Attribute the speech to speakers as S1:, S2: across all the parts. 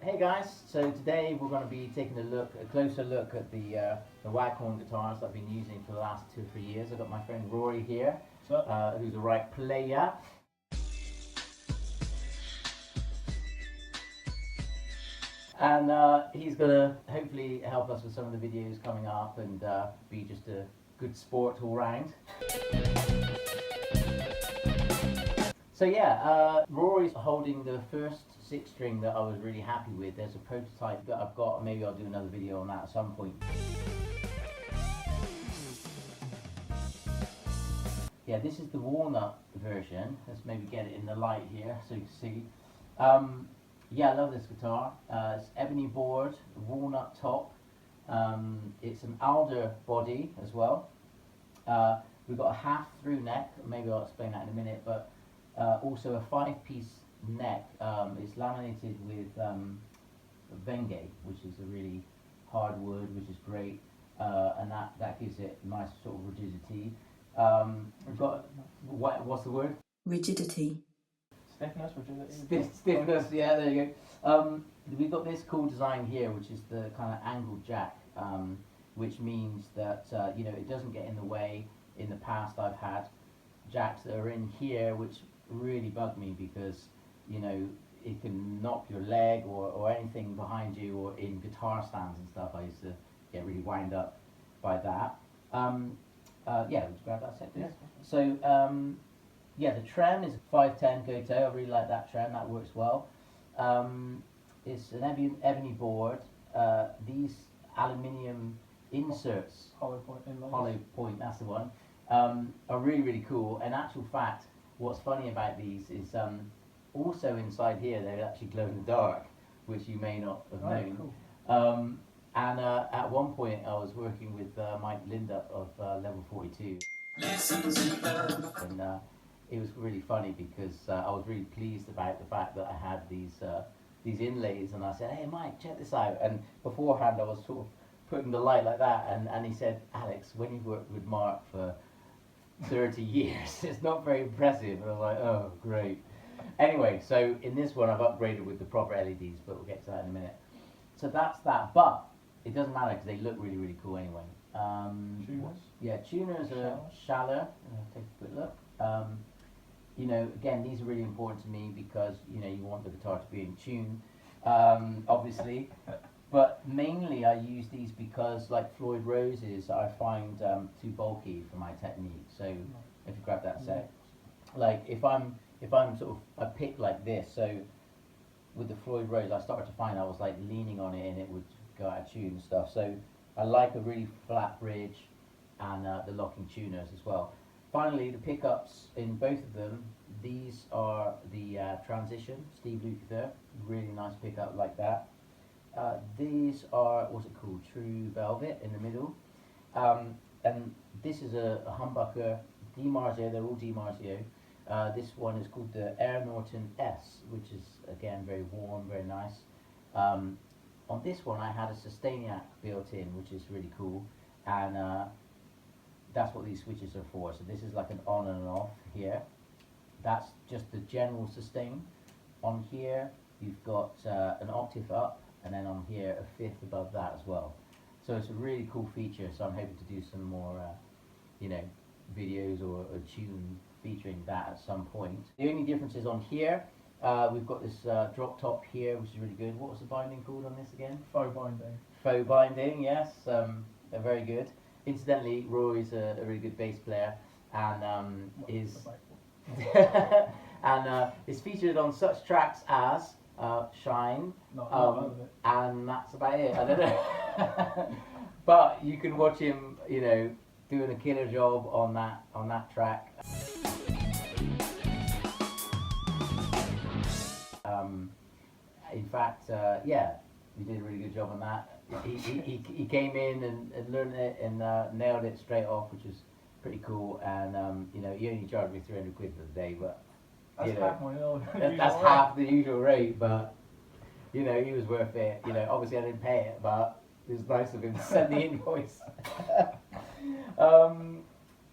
S1: Hey guys, so today we're going to be taking a closer look at the Waghorn guitars that I've been using for the last 2 or 3 years. I've got my friend Rory here, who's a right player. And he's going to hopefully help us with some of the videos coming up and be just a good sport all round. So yeah, Rory's holding the first 6-string that I was really happy with. There's a prototype that I've got, maybe I'll do another video on that at some point. Yeah, this is the walnut version. Let's maybe get it in the light here so you can see. Yeah, I love this guitar. It's ebony board, walnut top. It's an alder body as well. We've got a half through neck, maybe I'll explain that in a minute, but also a 5-piece neck. It's laminated with Venge, which is a really hard wood, which is great, and that gives it nice sort of rigidity. We've got, what's the word?
S2: Rigidity.
S3: Stiffness, rigidity.
S1: Stiffness, yeah, there you go. We've got this cool design here, which is the kind of angled jack, which means that you know, it doesn't get in the way. In the past, I've had jacks that are in here, which really bug me because, you know, it can knock your leg or anything behind you, or in guitar stands and stuff. I used to get really wound up by that. Yeah, let's grab that set.
S3: Yeah.
S1: So yeah, the Trem is a 510 Goto. I really like that Trem, that works well. It's an ebony board. These aluminium inserts,
S3: Hollow point inlays.
S1: hollow point, that's the one, are really, really cool. In actual fact, what's funny about these is also inside here they actually glow in the dark, which you may not have known.
S3: Cool.
S1: And at one point I was working with Mike Lindup of Level 42. And it was really funny because I was really pleased about the fact that I had these inlays, and I said, "Hey Mike, check this out." And beforehand I was sort of putting the light like that, and he said, "Alex, when you've worked with Mark for 30 years, it's not very impressive." And I was like, "Oh, great." Anyway, so in this one I've upgraded with the proper LEDs, but we'll get to that in a minute. So that's that, but it doesn't matter because they look really, really cool anyway.
S3: Tuners?
S1: Yeah, tuners are shallow. Take a quick look. You know, again, these are really important to me because, you know, you want the guitar to be in tune, obviously. But mainly I use these because, like Floyd Rose's, I find too bulky for my technique. So if you grab that set, like if I'm sort of a pick like this, so with the Floyd Rose, I started to find I was like leaning on it and it would go out of tune and stuff. So I like a really flat bridge and the locking tuners as well. Finally, the pickups in both of them, these are the Transition, Steve Lukather, really nice pickup like that. These are, what's it called, True Velvet in the middle. And this is a humbucker, DiMarzio, they're all DiMarzio. This one is called the Air Norton S, which is, again, very warm, very nice. On this one I had a Sustainiac built in, which is really cool, and that's what these switches are for. So this is like an on and an off here. That's just the general sustain. On here you've got an octave up, and then on here a fifth above that as well. So it's a really cool feature, so I'm hoping to do some more you know, videos or a tune featuring that at some point. The only difference is on here, we've got this drop top here, which is really good. What was the binding called on this again?
S3: Faux binding.
S1: Faux binding, yes. They're very good. Incidentally, Rory's a really good bass player, and is and is featured on such tracks as Shine, and that's about it. I don't know, but you can watch him, you know, doing a killer job on that track. In fact, yeah, he did a really good job on that. He came in and learned it and nailed it straight off, which was pretty cool. And you know, he only charged me 300 quid for the day, but
S3: that's,
S1: you know,
S3: half my
S1: that's half the usual rate. But you know, he was worth it. You know, obviously I didn't pay it, but it was nice of him to send the invoice.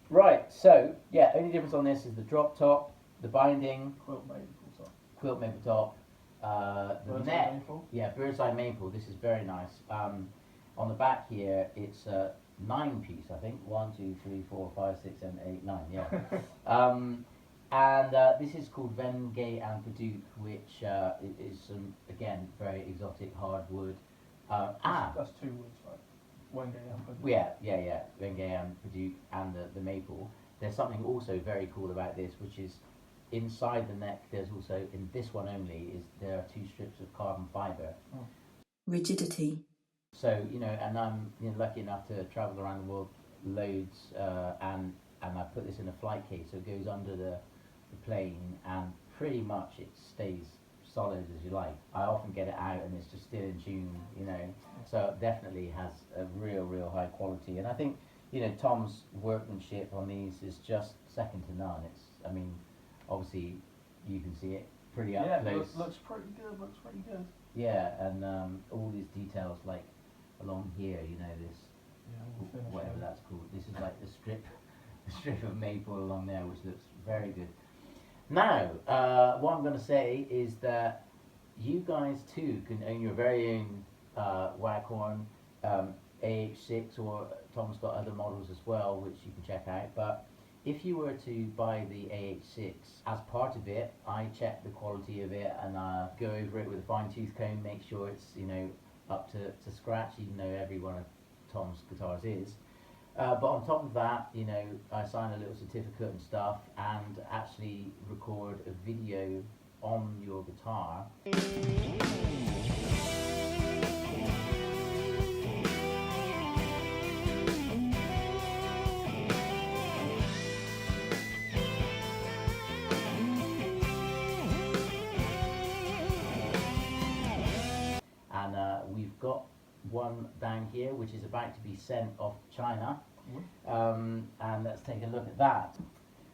S1: Right, so yeah, only difference on this is the drop top, the binding,
S3: quilt maple top.
S1: Quilt maple top. the
S3: Bird's eye
S1: neck.
S3: maple.
S1: Yeah, bird's eye maple. This is very nice. On the back here, it's a 9-piece, I think. 1, 2, 3, 4, 5, 6, 7, 8, 9. Yeah. And this is called Vengay and Padauk, which is some, again, very exotic hardwood.
S3: That's 2 woods, right? Waghorn AH6.
S1: Yeah. Vengay and Padauk and the maple. There's something also very cool about this, which is inside the neck. There's also, in this one only, there are 2 strips of carbon fiber.
S3: Oh.
S2: Rigidity.
S1: So and I'm lucky enough to travel around the world loads, and I put this in a flight case, so it goes under the plane, and pretty much it stays solid as you like. I often get it out and it's just still in tune, so it definitely has a real high quality. And I think Tom's workmanship on these is just second to none. I mean, obviously you can see it pretty up close.
S3: Looks pretty good.
S1: Yeah, and all these details, like along here, this whatever that's called. This is like the strip of maple along there, which looks very good. Now, what I'm going to say is that you guys too can own your very own Waghorn AH6, or Tom's got other models as well, which you can check out. But if you were to buy the AH6, as part of it, I check the quality of it and go over it with a fine-tooth comb, make sure it's up to scratch, even though every one of Tom's guitars is. But on top of that, I sign a little certificate and stuff, and actually record a video on your guitar. And we've got one down here which is about to be sent off to China, and let's take a look at that.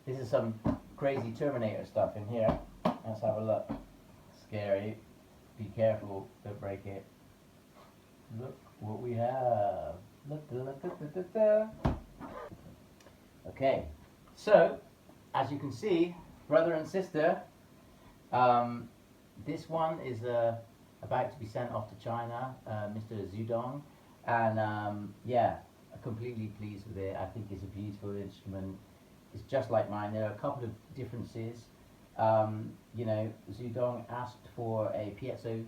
S1: This is some crazy Terminator stuff in here. Let's have a look. Scary. Be careful, don't break it. Look what we have. Okay, so as you can see, brother and sister, this one is about to be sent off to China, Mr. Zudong, and yeah, I'm completely pleased with it. I think it's a beautiful instrument. It's just like mine. There are a couple of differences. Zudong asked for a piezo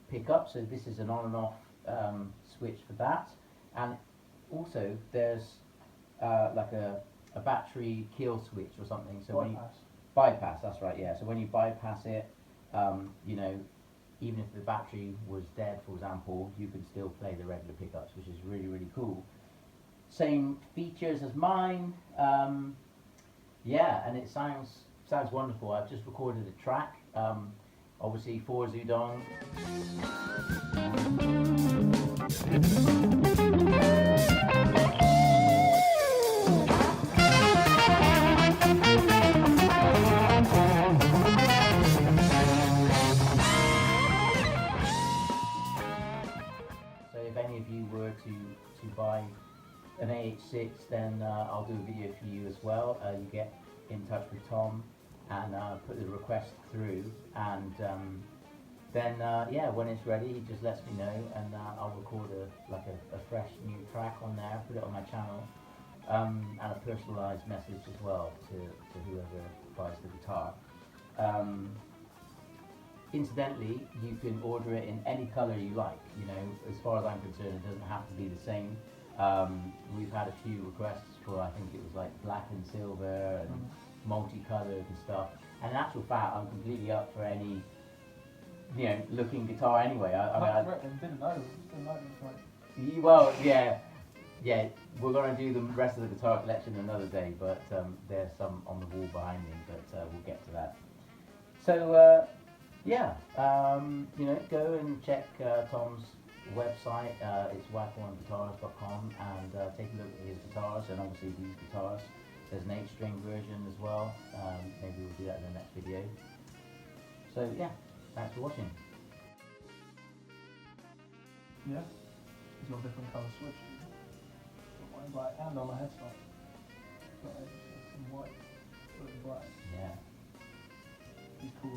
S1: pickup, so this is an on and off switch for that, and also there's like a battery kill switch or something. So when you bypass, that's right, yeah. So when you bypass it, even if the battery was dead, for example, you can still play the regular pickups, which is really cool. Same features as mine, yeah, and it sounds wonderful. I've just recorded a track, obviously for Zudong. So if any of you were to buy an AH6, then I'll do a video for you as well. You get in touch with Tom and put the request through, and then yeah, when it's ready, he just lets me know, and I'll record a fresh new track on there, put it on my channel, and a personalised message as well to whoever buys the guitar. Incidentally, you can order it in any colour you like. As far as I'm concerned, it doesn't have to be the same. We've had a few requests for, I think it was like black and silver and multicoloured and stuff. And in actual fact, I'm completely up for any, looking guitar anyway.
S3: Didn't know.
S1: Well, yeah, we're gonna do the rest of the guitar collection another day, but there's some on the wall behind me, but we'll get to that. So yeah, go and check Tom's website. It's waghornguitars.com, and take a look at his guitars, and obviously these guitars. There's an 8-string version as well. Maybe we'll do that in the next video. So yeah, thanks for watching.
S3: Yeah, he's got different colour switches. Got one in black and on the headstock. Got some white, blue and black.
S1: Yeah.
S3: He's cool.